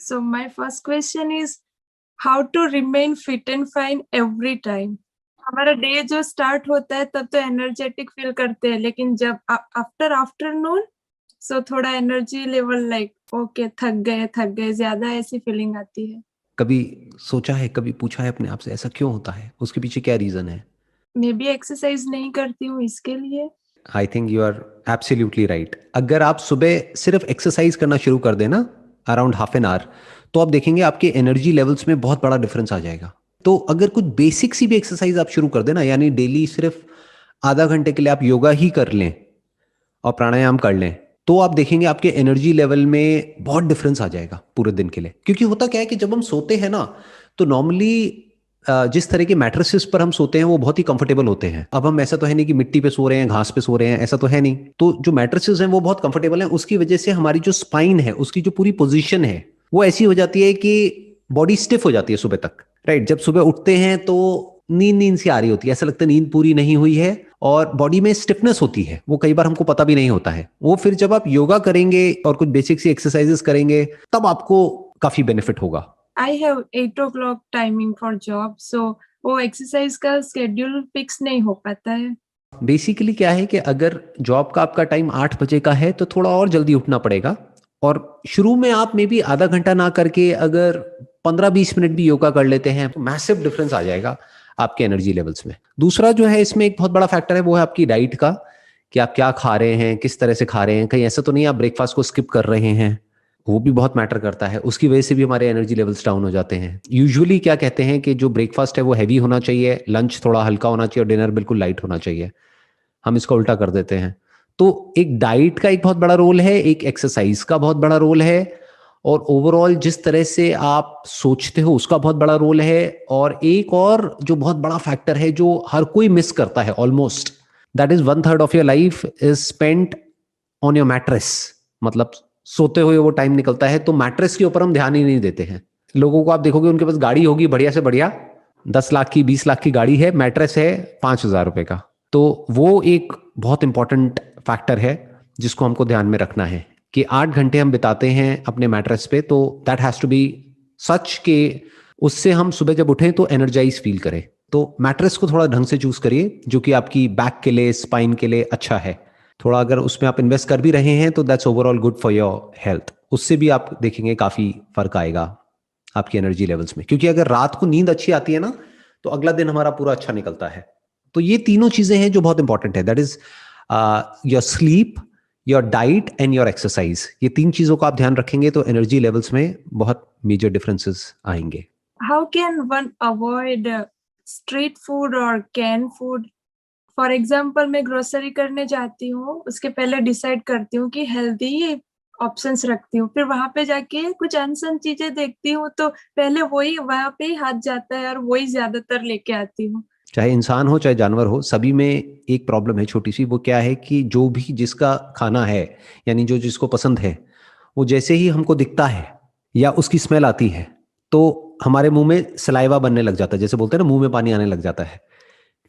So my first question is how to remain fit and fine every time. हमारा day जो start होता है तब तो एनर्जेटिक फील करते हैं, लेकिन जब आफ्टर आफ्टरनून सो थोड़ा एनर्जी लेवल लाइक ओके थक गए ज्यादा ऐसी फीलिंग आती है. कभी सोचा है, कभी पूछा है अपने आप से ऐसा क्यों होता है, उसके पीछे क्या रीजन है? मे बी एक्सरसाइज नहीं करती हूँ इसके लिए. I think you are absolutely right. अगर आप सुबह सिर्फ एक्सरसाइज करना शुरू कर देना अराउंड हाफ एन आवर, तो आप देखेंगे आपके एनर्जी लेवल्स में बहुत बड़ा डिफरेंस आ जाएगा। तो अगर कुछ बेसिक सी भी एक्सरसाइज आप शुरू कर देना, यानी डेली सिर्फ आधा घंटे के लिए आप योगा ही कर लें और प्राणायाम कर लें, तो आप देखेंगे आपके एनर्जी लेवल में बहुत डिफरेंस आ जाएगा पूरे दिन के लिए। क्योंकि होता क्या है कि जब हम सोते हैं ना, तो नॉर्मली जिस तरह के मैट्रेसेस पर हम सोते हैं वो बहुत ही कंफर्टेबल होते हैं। अब हम ऐसा तो है नहीं कि मिट्टी पे सो रहे हैं, घास पे सो रहे हैं, ऐसा तो है नहीं। तो जो मैट्रेसेस हैं वो बहुत कंफर्टेबल हैं, उसकी वजह से हमारी जो स्पाइन है, उसकी जो पूरी पोजीशन है वो ऐसी हो जाती है कि बॉडी स्टिफ हो जाती है सुबह तक। राइट, जब सुबह उठते हैं तो नींद नींद सी आ रही होती है, ऐसा लगता है नींद पूरी नहीं हुई है और बॉडी में स्टिफनेस होती है, वो कई बार हमको पता भी नहीं होता है। वो फिर जब आप योगा करेंगे और कुछ बेसिक सी एक्सरसाइजेस करेंगे तब आपको काफी बेनिफिट होगा। I have 8 o'clock timing for job, so वो एक्सरसाइज का स्केड्यूल फिक्स नहीं हो पाता है. बेसिकली क्या है कि अगर जॉब का आपका टाइम 8 बजे का है तो थोड़ा और जल्दी उठना पड़ेगा। और शुरू में आप मे बी आधा घंटा ना करके अगर 15-20 मिनट भी योगा कर लेते हैं तो मैसिव डिफरेंस आ जाएगा आपके एनर्जी लेवल्स में। दूसरा जो है इसमें एक बहुत बड़ा फैक्टर है, वो है आपकी डाइट का, कि आप क्या खा रहे हैं, किस तरह से खा रहे हैं। कहीं ऐसा तो नहीं आप ब्रेकफास्ट को स्किप कर रहे हैं, वो भी बहुत मैटर करता है। उसकी वजह से भी हमारे एनर्जी लेवल्स डाउन हो जाते हैं। यूजुअली क्या कहते हैं कि जो ब्रेकफास्ट है वो हैवी होना चाहिए, लंच थोड़ा हल्का होना चाहिए और डिनर बिल्कुल लाइट होना चाहिए। हम इसको उल्टा कर देते हैं। तो एक डाइट का एक बहुत बड़ा रोल है, एक एक्सरसाइज का बहुत बड़ा रोल है, और ओवरऑल जिस तरह से आप सोचते हो उसका बहुत बड़ा रोल है। और एक और जो बहुत बड़ा फैक्टर है जो हर कोई मिस करता है almost, that is 1/3 of your life is spent on your mattress. मतलब सोते हुए वो टाइम निकलता है तो मैट्रेस के ऊपर हम ध्यान ही नहीं देते हैं। लोगों को आप देखोगे उनके पास गाड़ी होगी बढ़िया से बढ़िया, 10 लाख की 20 लाख की गाड़ी है, मैट्रेस है 5,000 रुपए का। तो वो एक बहुत इंपॉर्टेंट फैक्टर है जिसको हमको ध्यान में रखना है कि 8 घंटे हम बिताते हैं अपने मैट्रेस पे, तो दैट हैज टू बी सच के उससे हम सुबह जब उठें तो एनर्जाइज फील करें। तो मैट्रेस को थोड़ा ढंग से चूज करिए जो कि आपकी बैक के लिए, स्पाइन के लिए अच्छा है। थोड़ा अगर उसमें आप इन्वेस्ट कर भी रहे हैं तो that's overall good for your health. उससे भी आप देखेंगे काफी फर्क आएगा आपकी एनर्जी लेवल्स में। क्योंकि अगर रात को नींद अच्छी आती है ना तो अगला दिन हमारा पूरा अच्छा निकलता है। तो ये तीनों चीजें हैं जो बहुत इंपॉर्टेंट है, that is your sleep, your diet and your exercise. ये 3 चीजों का आप ध्यान रखेंगे तो एनर्जी लेवल्स में बहुत मेजर डिफरेंसेस आएंगे। How can one avoid street food or canned food? For example मैं ग्रोसरी करने जाती हूँ, उसके पहले डिसाइड करती हूँ कि हेल्दी ऑप्शंस रखती हूँ, फिर वहां पे जाके कुछ अनसन चीजें देखती हूँ तो पहले वही वहां पे ही हाथ जाता है और वही ज्यादातर लेके आती हूँ. चाहे इंसान हो चाहे जानवर हो, सभी में एक प्रॉब्लम है छोटी सी। वो क्या है कि जो भी जिसका खाना है, यानी जो जिसको पसंद है, वो जैसे ही हमको दिखता है या उसकी स्मेल आती है तो हमारे मुंह में सलाइवा बनने लग जाता है, जैसे बोलते हैं ना, मुंह में पानी आने लग जाता है।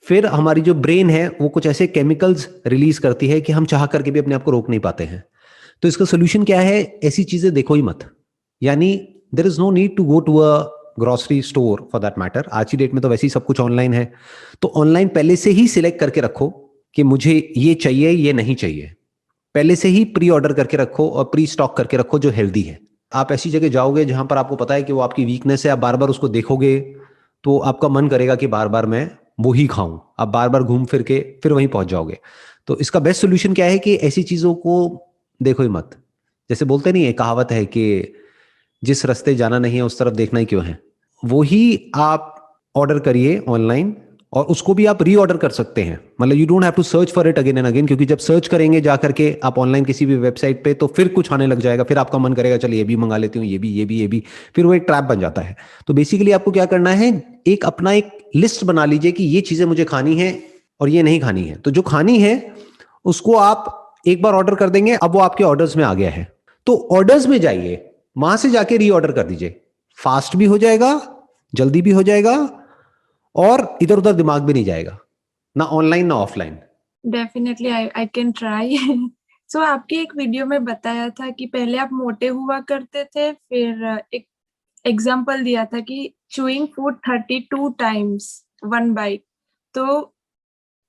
फिर हमारी जो ब्रेन है वो कुछ ऐसे केमिकल्स रिलीज करती है कि हम चाह करके भी अपने आप को रोक नहीं पाते हैं। तो इसका सोल्यूशन क्या है? ऐसी चीजें देखो ही मत। यानी there is no need to go to a grocery store for that matter. आज की डेट में तो वैसे ही सब कुछ ऑनलाइन है। तो ऑनलाइन पहले से ही सिलेक्ट करके रखो कि मुझे ये चाहिए, ये नहीं चाहिए। पहले से ही प्री ऑर्डर करके रखो और प्री स्टॉक करके रखो जो हेल्दी है। आप ऐसी जगह जाओगे जहां पर आपको पता है कि वो आपकी वीकनेस है, आप बार बार उसको देखोगे तो आपका मन करेगा कि बार बार मैं वो ही खाऊं। आप बार बार घूम फिर के फिर वहीं पहुंच जाओगे। तो इसका बेस्ट सोल्यूशन क्या है कि ऐसी चीजों को देखो ही मत। जैसे बोलते नहीं है, कहावत है कि जिस रास्ते जाना नहीं है उस तरफ देखना ही क्यों है। वो ही आप ऑर्डर करिए ऑनलाइन, और उसको भी आप री ऑर्डर कर सकते हैं। मतलब you don't have to search for it again and again, क्योंकि जब सर्च करेंगे जा करके आप ऑनलाइन किसी भी वेबसाइट पे तो फिर कुछ आने लग जाएगा, फिर आपका मन करेगा चल ये भी मंगा लेती हूँ, ये भी ये भी ये भी, फिर वो एक ट्रैप बन जाता है। तो बेसिकली आपको क्या करना है, एक अपना एक लिस्ट बना लीजिए कि ये चीजें मुझे खानी है और ये नहीं खानी है। तो जो खानी है उसको आप एक बार ऑर्डर कर देंगे, अब वो आपके ऑर्डर्स में आ गया है। तो ऑर्डर्स में जाइए, वहां से जाके री ऑर्डर कर दीजिए। फास्ट भी हो जाएगा, जल्दी भी हो जाएगा, और इधर उधर दिमाग भी नहीं जाएगा, ना ऑनलाइन ना offline. Definitely I can try. So आपकी एक वीडियो में बताया था कि पहले आप मोटे हुआ करते थे, फिर एक एग्जाम्पल दिया था कि chewing food 32 times one byte, तो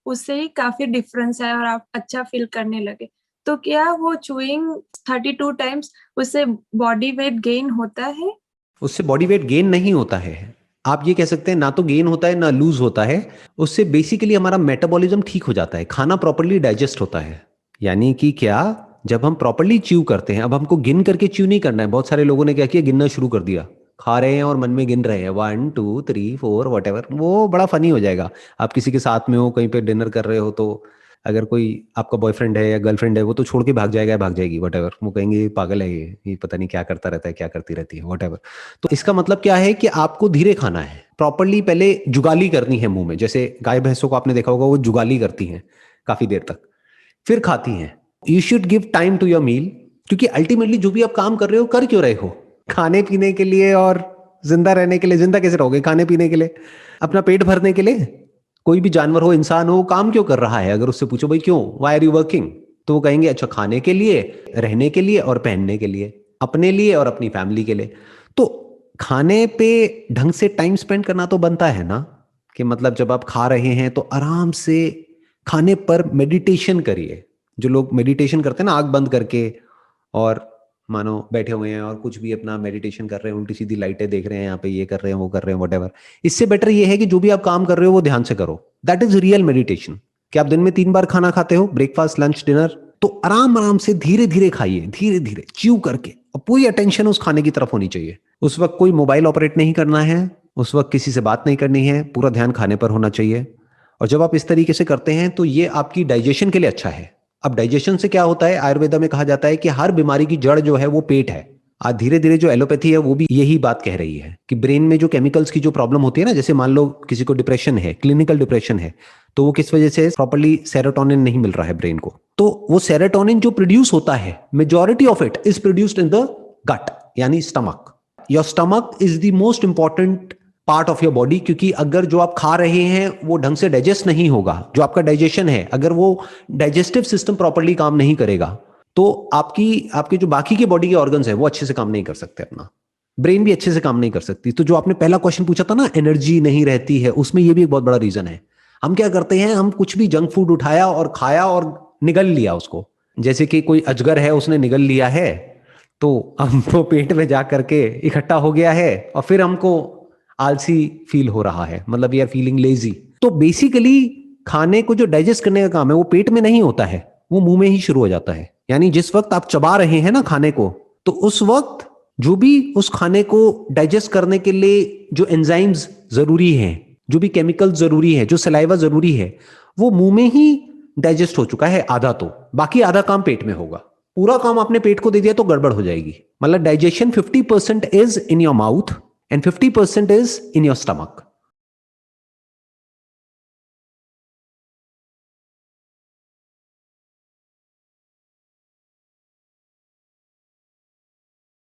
उससे ही काफी डिफरेंस है और आप अच्छा फील करने लगे। तो क्या वो चूइंग 32 टाइम्स उससे बॉडी वेट गेन होता है? उससे बॉडी वेट गेन नहीं होता है। आप ये कह सकते हैं ना तो गेन होता है ना लूज होता है। उससे बेसिकली हमारा मेटाबॉलिज्म ठीक हो जाता है, खाना प्रॉपरली डाइजेस्ट होता है। यानी कि क्या, जब हम प्रॉपरली च्यू करते हैं, अब हमको गिन करके च्यू नहीं करना है। बहुत सारे लोगों ने क्या किया, गिनना शुरू कर दिया, खा रहे हैं और मन में गिन रहे हैं 1 2 3 4 वट एवर। वो बड़ा फनी हो जाएगा। आप किसी के साथ में हो, कहीं पे डिनर कर रहे हो, तो अगर कोई आपका बॉयफ्रेंड है या गर्लफ्रेंड है, वो तो छोड़ के भाग जाएगा या भाग जाएगी वट एवर। वो कहेंगे ये पागल है, ये पता नहीं क्या करता रहता है, क्या करती रहती है, वट एवर। तो इसका मतलब क्या है कि आपको धीरे खाना है, प्रॉपरली पहले जुगाली करनी है मुंह में। जैसे गाय भैंसों को आपने देखा होगा, वो जुगाली करती हैं काफी देर तक, फिर खाती हैं। You should give time to your meal, क्योंकि अल्टीमेटली जो भी आप काम कर रहे हो, कर क्यों रहे हो? खाने पीने के लिए और जिंदा रहने के लिए। जिंदा कैसे रहोगे खाने पीने के लिए? अपना पेट भरने के लिए। कोई भी जानवर हो, इंसान हो, काम क्यों कर रहा है? अगर उससे पूछो भाई क्यों, वाई आर यू वर्किंग, तो वो कहेंगे अच्छा खाने के लिए, रहने के लिए और पहनने के लिए, अपने लिए और अपनी फैमिली के लिए। तो खाने पे ढंग से टाइम स्पेंड करना तो बनता है ना, कि मतलब जब आप खा रहे हैं तो आराम से खाने पर मेडिटेशन करिए। जो लोग मेडिटेशन करते हैं ना, आंख बंद करके, और मानो बैठे हुए हैं और कुछ भी अपना मेडिटेशन कर रहे हैं, उल्टी सीधी लाइटें देख रहे हैं, यहाँ पे ये कर रहे हैं, वो कर रहे हैं, वटेवर। इससे बेटर ये है कि जो भी आप काम कर रहे हो वो ध्यान से करो। That is real meditation. कि आप दिन में 3 बार खाना खाते हो, ब्रेकफास्ट लंच डिनर, तो आराम आराम से धीरे धीरे खाइए, धीरे धीरे च्यू करके, और पूरी अटेंशन उस खाने की तरफ होनी चाहिए। उस वक्त कोई मोबाइल ऑपरेट नहीं करना है, उस वक्त किसी से बात नहीं करनी है, पूरा ध्यान खाने पर होना चाहिए। और जब आप इस तरीके से करते हैं तो ये आपकी डाइजेशन के लिए अच्छा है। अब डाइजेशन से क्या होता है, आयुर्वेदा में कहा जाता है कि हर बीमारी की जड़ जो है वो पेट है। आज धीरे धीरे जो एलोपैथी है वो भी यही बात कह रही है कि ब्रेन में जो केमिकल्स की जो प्रॉब्लम होती है ना, जैसे मान लो किसी को डिप्रेशन है, क्लिनिकल डिप्रेशन है, तो वो किस वजह से, प्रॉपर्ली सेरोटोनिन नहीं मिल रहा है ब्रेन को। तो वो सेरोटोनिन जो प्रोड्यूस होता है, majority of it is produced in the gut, यानी stomach. Your stomach is the most important part of your body, क्योंकि अगर जो आप खा रहे हैं वो ढंग से डाइजेस्ट नहीं होगा, जो आपका डाइजेशन है, अगर वो डाइजेस्टिव सिस्टम प्रॉपर्ली काम नहीं करेगा, तो आपके जो बाकी के बॉडी के ऑर्गन्स है वो अच्छे से काम नहीं कर सकते, अपना ब्रेन भी अच्छे से काम नहीं कर सकती। तो जो आपने पहला क्वेश्चन पूछा था ना, एनर्जी नहीं रहती है, उसमें ये भी एक बहुत बड़ा रीजन है। हम क्या करते हैं, हम कुछ भी जंक फूड उठाया और खाया और निगल लिया उसको। जैसे कि कोई अजगर है, उसने निगल लिया है, तो हमको पेट में जा करके इकट्ठा हो गया है, और फिर हमको आलसी फील हो रहा है, मतलब वी आर फीलिंग लेजी। तो बेसिकली खाने को जो डाइजेस्ट करने का काम है वो पेट में नहीं होता है, वो मुंह में ही शुरू हो जाता है। यानी जिस वक्त आप चबा रहे हैं ना खाने को, तो उस वक्त जो भी उस खाने को डाइजेस्ट करने के लिए जो एंजाइम्स जरूरी हैं, जो भी केमिकल जरूरी है, जो सलाइवा जरूरी है, वो मुंह में ही डाइजेस्ट हो चुका है आधा। तो बाकी आधा काम पेट में होगा। पूरा काम आपने पेट को दे दिया तो गड़बड़ हो जाएगी। मतलब digestion 50% is in your mouth and 50% is in your stomach.